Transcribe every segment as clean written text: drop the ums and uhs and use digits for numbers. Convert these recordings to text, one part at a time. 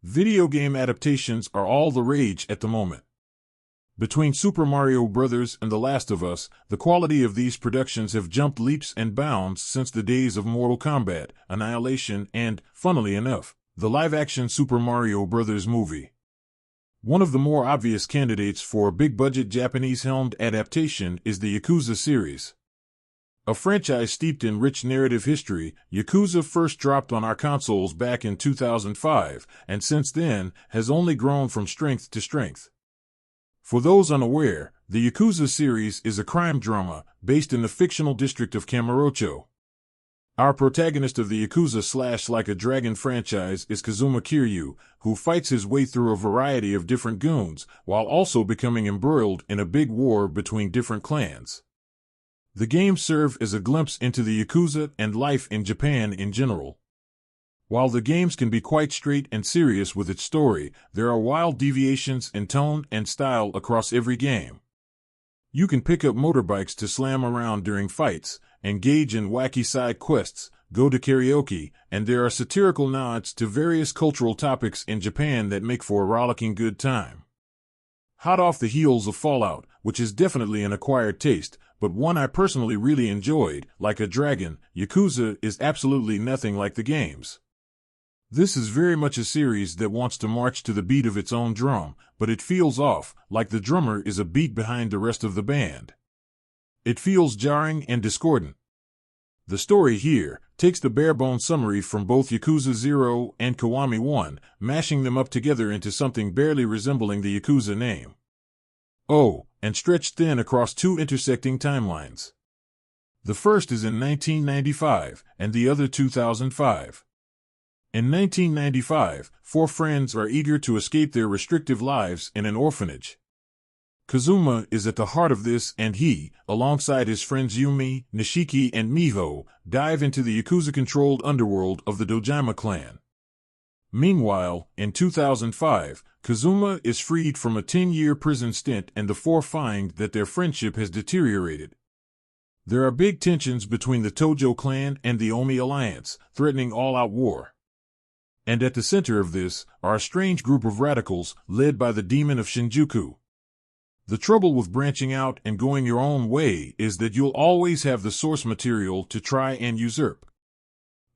Video game adaptations are all the rage at the moment. Between Super Mario Bros. And The Last of Us, the quality of these productions have jumped leaps and bounds since the days of Mortal Kombat, Annihilation, and, funnily enough, the live-action Super Mario Bros. Movie. One of the more obvious candidates for a big-budget Japanese-helmed adaptation is the Yakuza series. A franchise steeped in rich narrative history, Yakuza first dropped on our consoles back in 2005, and since then, has only grown from strength to strength. For those unaware, the Yakuza series is a crime drama, based in the fictional district of Kamurocho. Our protagonist of the Yakuza / Like a Dragon franchise is Kazuma Kiryu, who fights his way through a variety of different goons, while also becoming embroiled in a big war between different clans. The games serve as a glimpse into the Yakuza and life in Japan in general. While the games can be quite straight and serious with its story, there are wild deviations in tone and style across every game. You can pick up motorbikes to slam around during fights, engage in wacky side quests, go to karaoke, and there are satirical nods to various cultural topics in Japan that make for a rollicking good time. Hot off the heels of Fallout, which is definitely an acquired taste, but one I personally really enjoyed, Like a Dragon, Yakuza is absolutely nothing like the games. This is very much a series that wants to march to the beat of its own drum, but it feels off, like the drummer is a beat behind the rest of the band. It feels jarring and discordant. The story here takes the bare-bones summary from both Yakuza 0 and Kiwami 1, mashing them up together into something barely resembling the Yakuza name. Oh, and stretched thin across two intersecting timelines. The first is in 1995, and the other 2005. In 1995, four friends are eager to escape their restrictive lives in an orphanage. Kazuma is at the heart of this, and he, alongside his friends Yumi, Nishiki, and Miho, dive into the Yakuza-controlled underworld of the Dojima clan. Meanwhile, in 2005, Kazuma is freed from a 10-year prison stint, and the four find that their friendship has deteriorated. There are big tensions between the Tojo clan and the Omi alliance, threatening all-out war. And at the center of this are a strange group of radicals led by the demon of Shinjuku. The trouble with branching out and going your own way is that you'll always have the source material to try and usurp.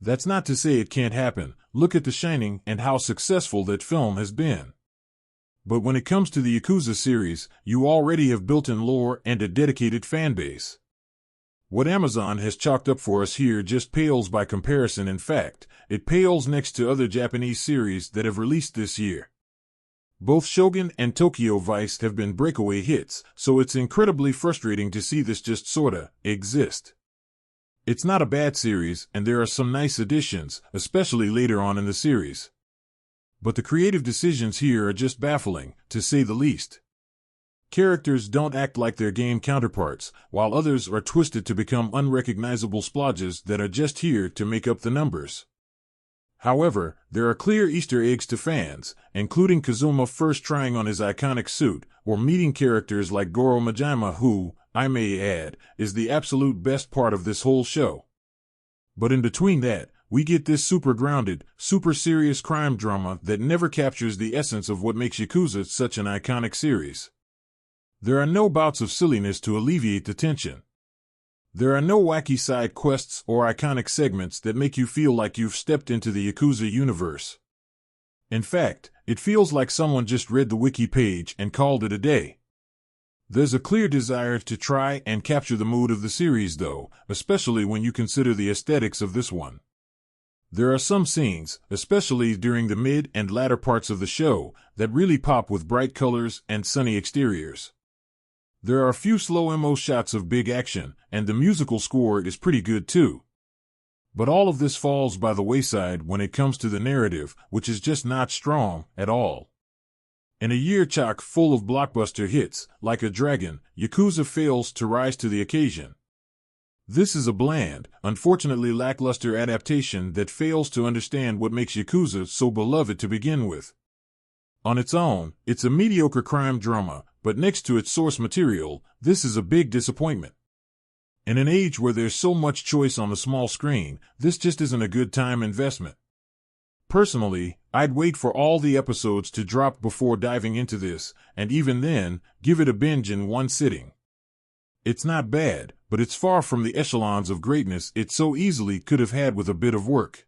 That's not to say it can't happen. Look at The Shining and how successful that film has been. But when it comes to the Yakuza series, you already have built-in lore and a dedicated fanbase. What Amazon has chalked up for us here just pales by comparison. In fact, it pales next to other Japanese series that have released this year. Both Shogun and Tokyo Vice have been breakaway hits, so it's incredibly frustrating to see this just sorta exist. It's not a bad series, and there are some nice additions, especially later on in the series. But the creative decisions here are just baffling, to say the least. Characters don't act like their game counterparts, while others are twisted to become unrecognizable splodges that are just here to make up the numbers. However, there are clear Easter eggs to fans, including Kazuma first trying on his iconic suit, or meeting characters like Goro Majima who, I may add, is the absolute best part of this whole show. But in between that, we get this super grounded, super serious crime drama that never captures the essence of what makes Yakuza such an iconic series. There are no bouts of silliness to alleviate the tension. There are no wacky side quests or iconic segments that make you feel like you've stepped into the Yakuza universe. In fact, it feels like someone just read the wiki page and called it a day. There's a clear desire to try and capture the mood of the series though, especially when you consider the aesthetics of this one. There are some scenes, especially during the mid and latter parts of the show, that really pop with bright colors and sunny exteriors. There are a few slow-mo shots of big action, and the musical score is pretty good too. But all of this falls by the wayside when it comes to the narrative, which is just not strong at all. In a year chock full of blockbuster hits, Like a Dragon, Yakuza fails to rise to the occasion. This is a bland, unfortunately lackluster adaptation that fails to understand what makes Yakuza so beloved to begin with. On its own, it's a mediocre crime drama, but next to its source material, this is a big disappointment. In an age where there's so much choice on the small screen, this just isn't a good time investment. Personally, I'd wait for all the episodes to drop before diving into this, and even then, give it a binge in one sitting. It's not bad, but it's far from the echelons of greatness it so easily could have had with a bit of work.